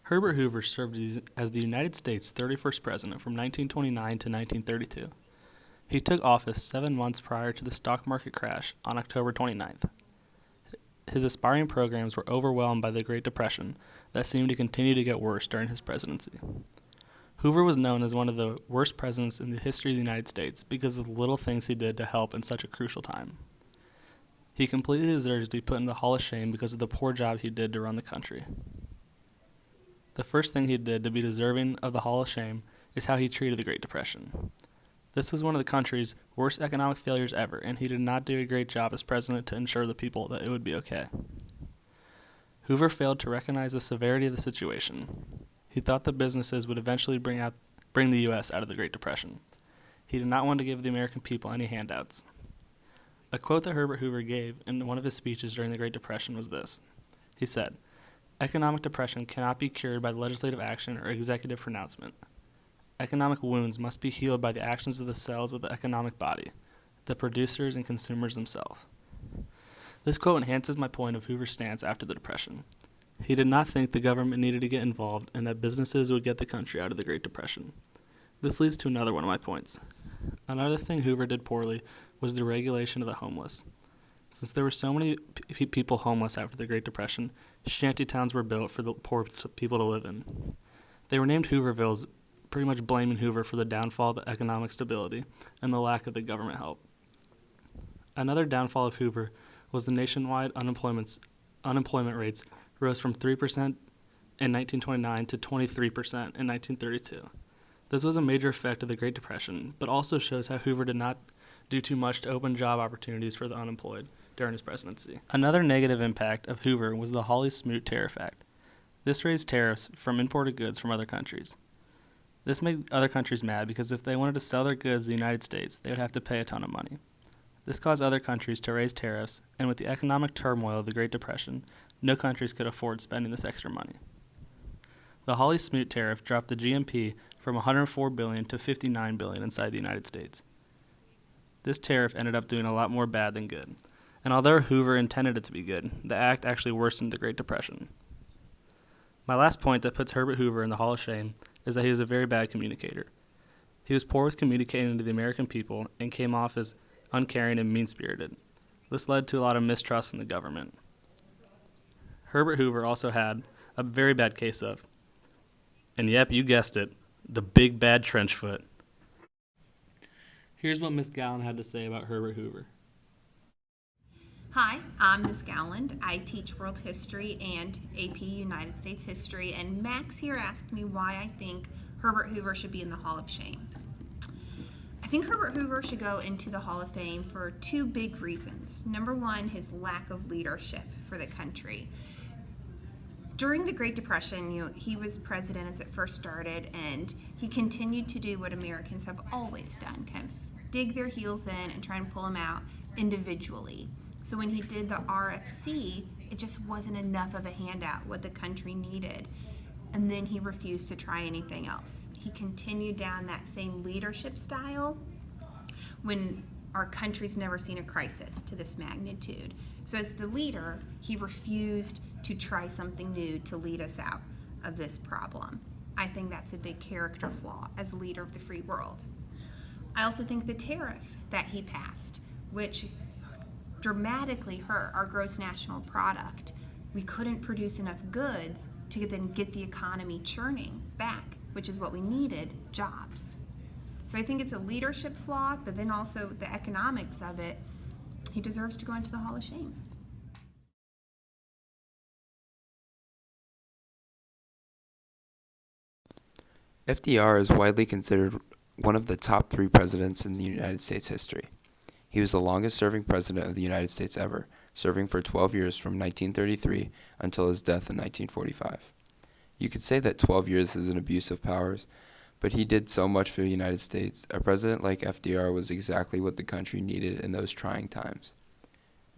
Herbert Hoover served as the United States' 31st president from 1929 to 1932. He took office 7 months prior to the stock market crash on October 29th. His aspiring programs were overwhelmed by the Great Depression that seemed to continue to get worse during his presidency. Hoover was known as one of the worst presidents in the history of the United States because of the little things he did to help in such a crucial time. He completely deserves to be put in the Hall of Shame because of the poor job he did to run the country. The first thing he did to be deserving of the Hall of Shame is how he treated the Great Depression. This was one of the country's worst economic failures ever, and he did not do a great job as president to ensure the people that it would be okay. Hoover failed to recognize the severity of the situation. He thought the businesses would eventually bring the U.S. out of the Great Depression. He did not want to give the American people any handouts. A quote that Herbert Hoover gave in one of his speeches during the Great Depression was this. He said, "Economic depression cannot be cured by legislative action or executive pronouncement. Economic wounds must be healed by the actions of the cells of the economic body, the producers and consumers themselves." This quote enhances my point of Hoover's stance after the Depression. He did not think the government needed to get involved and that businesses would get the country out of the Great Depression. This leads to another one of my points. Another thing Hoover did poorly was the regulation of the homeless. Since there were so many people homeless after the Great Depression, shanty towns were built for the poor people to live in. They were named Hoovervilles, pretty much blaming Hoover for the downfall of the economic stability and the lack of the government help. Another downfall of Hoover was the nationwide unemployment rates rose from 3% in 1929 to 23% in 1932. This was a major effect of the Great Depression, but also shows how Hoover did not do too much to open job opportunities for the unemployed during his presidency. Another negative impact of Hoover was the Hawley-Smoot Tariff Act. This raised tariffs from imported goods from other countries. This made other countries mad because if they wanted to sell their goods to the United States, they would have to pay a ton of money. This caused other countries to raise tariffs, and with the economic turmoil of the Great Depression, no countries could afford spending this extra money. The Hawley-Smoot tariff dropped the GNP from $104 billion to $59 billion inside the United States. This tariff ended up doing a lot more bad than good, and although Hoover intended it to be good, the act actually worsened the Great Depression. My last point that puts Herbert Hoover in the Hall of Shame is that he was a very bad communicator. He was poor with communicating to the American people and came off as uncaring and mean-spirited. This led to a lot of mistrust in the government. Herbert Hoover also had a very bad case of, and yep, you guessed it, the big bad trench foot. Here's what Miss Gallen had to say about Herbert Hoover. Hi, I'm Ms. Gowland. I teach world history and AP United States history, and Max here asked me why I think Herbert Hoover should be in the Hall of Shame. I think Herbert Hoover should go into the Hall of Fame for 2 big reasons. Number one, his lack of leadership for the country. During the Great Depression, he was president as it first started, and he continued to do what Americans have always done, kind of dig their heels in and try and pull them out individually. So when he did the RFC, it just wasn't enough of a handout, what the country needed. And then he refused to try anything else. He continued down that same leadership style when our country's never seen a crisis to this magnitude. So as the leader, he refused to try something new to lead us out of this problem. I think that's a big character flaw as leader of the free world. I also think the tariff that he passed, which dramatically hurt our gross national product, we couldn't produce enough goods to then get the economy churning back, which is what we needed, jobs. So I think it's a leadership flaw, but then also the economics of it. He deserves to go into the Hall of Shame. FDR is widely considered one of the top 3 presidents in the United States history. He was the longest-serving president of the United States ever, serving for 12 years from 1933 until his death in 1945. You could say that 12 years is an abuse of powers, but he did so much for the United States. A president like FDR was exactly what the country needed in those trying times.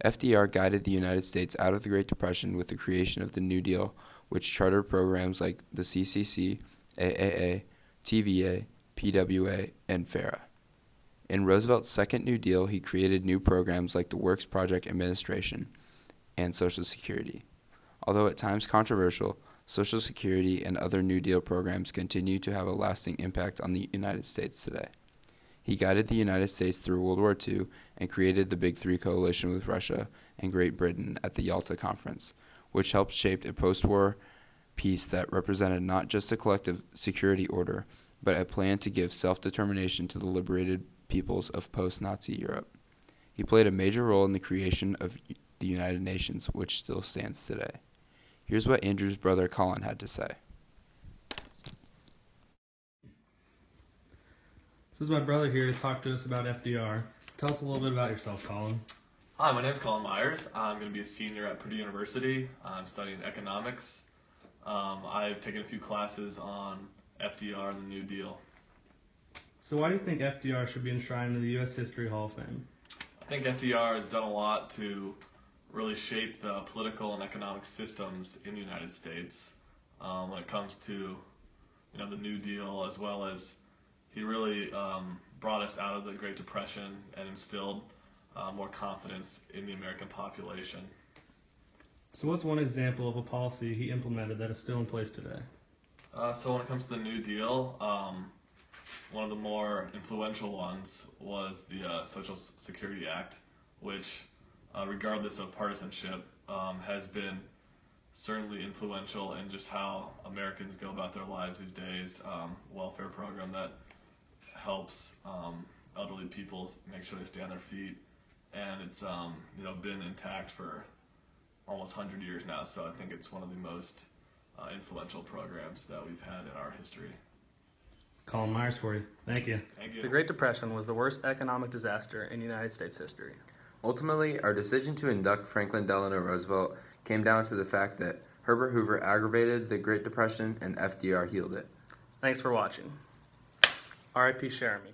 FDR guided the United States out of the Great Depression with the creation of the New Deal, which chartered programs like the CCC, AAA, TVA, PWA, and FARA. In Roosevelt's second New Deal, he created new programs like the Works Project Administration and Social Security. Although at times controversial, Social Security and other New Deal programs continue to have a lasting impact on the United States today. He guided the United States through World War II and created the Big Three coalition with Russia and Great Britain at the Yalta Conference, which helped shape a post-war peace that represented not just a collective security order, but a plan to give self-determination to the liberated peoples of post-Nazi Europe. He played a major role in the creation of the United Nations, which still stands today. Here's what Andrew's brother Colin had to say. This is my brother here to talk to us about FDR. Tell us a little bit about yourself, Colin. Hi, my name is Colin Myers. I'm going to be a senior at Purdue University. I'm studying economics. I've taken a few classes on FDR and the New Deal. So why do you think FDR should be enshrined in the U.S. History Hall of Fame? I think FDR has done a lot to really shape the political and economic systems in the United States when it comes to the New Deal, as well as he really brought us out of the Great Depression and instilled more confidence in the American population. So what's one example of a policy he implemented that is still in place today? So when it comes to the New Deal, one of the more influential ones was the Social Security Act, which, regardless of partisanship, has been certainly influential in just how Americans go about their lives these days. Welfare program that helps elderly people make sure they stay on their feet, and it's been intact for almost 100 years now. So I think it's one of the most influential programs that we've had in our history. Colin Myers for you. Thank you. Thank you. The Great Depression was the worst economic disaster in United States history. Ultimately, our decision to induct Franklin Delano Roosevelt came down to the fact that Herbert Hoover aggravated the Great Depression and FDR healed it. Thanks for watching. R.I.P. Jeremy.